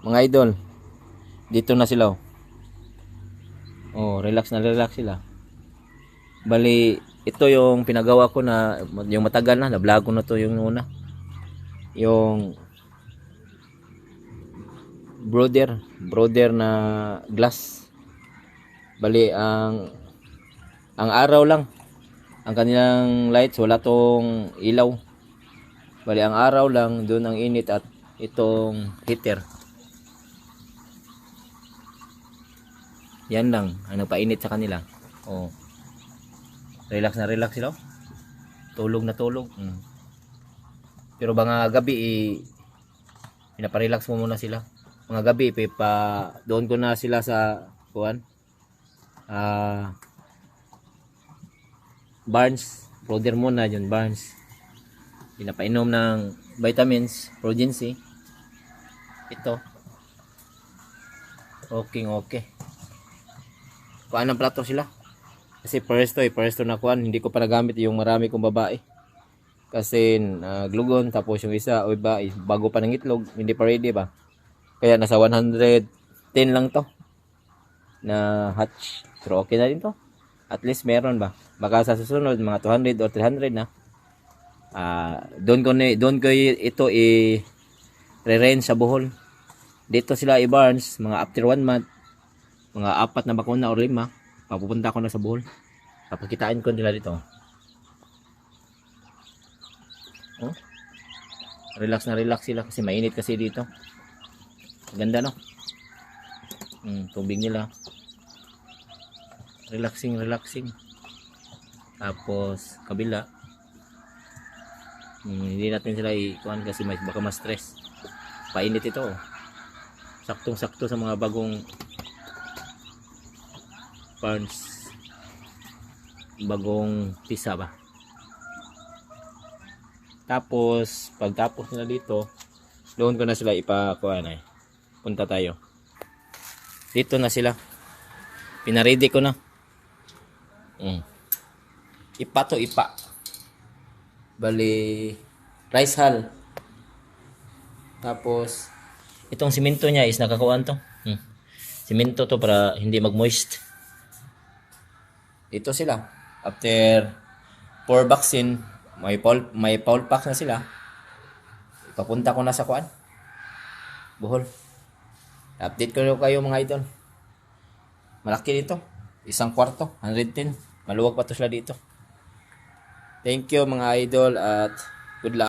mga idol, dito na sila. Oh, relax na relax sila. Bali, ito yung pinagawa ko na yung matagal na vlog ko na to yung una. Yung brother na glass. Bali ang araw lang ang kanilang lights, wala tong ilaw. Bali ang araw lang doon ang init at itong heater. Yan lang ang nagpainit sa kanila. Oh. Relax na relax sila. Tulog na tulog. Pero mga gabi pinaparelax mo muna sila. Mga gabi doon ko na sila sa kuan. Barnes, brother muna yun, Barnes. Pinapainom ng vitamins, Progency. Ito. Okay. Kuan ng plato sila. Kasi first to na kuan, hindi ko pa nagamit yung marami kong babae. Kasi glugon, tapos yung isa, o iba, bago pa ng itlog, hindi pa ready ba. Kaya nasa 110 lang to na hatch. Pero okay na din to. At least meron ba. Baka sa susunod mga 200 or 300 na. Doon ko ito re-range sa Bohol. Dito sila i-Barnes mga after 1 month, mga 4 na bakuna or 5, papupunta ko na sa Bohol. Tapos kitain ko nila dito. Oh. Relax na relax sila kasi mainit kasi dito. Ganda no? Tubig nila. Relaxing. Tapos kabila. Hindi natin sila ikuan kasi baka ma-stress. Painit ito. Saktong-sakto sa mga bagong parts. Bagong pisa ba. Tapos pagtapos nila dito, doon ko na sila ipakuan ay. Punta tayo. Dito na sila. Pinaready ko na. Ipa. Bali rice hull. Tapos itong simento niya is nakakuan to. Simento to para hindi mag-moist. Ito sila. After 4 vaccine, may foul pack na sila. Papunta ko na sa kuan. Bohol. Update ko kayo mga idol. Malaki dito. 1 kwarto, 110. Maluwag pa to sila dito. Thank you mga idol at good luck.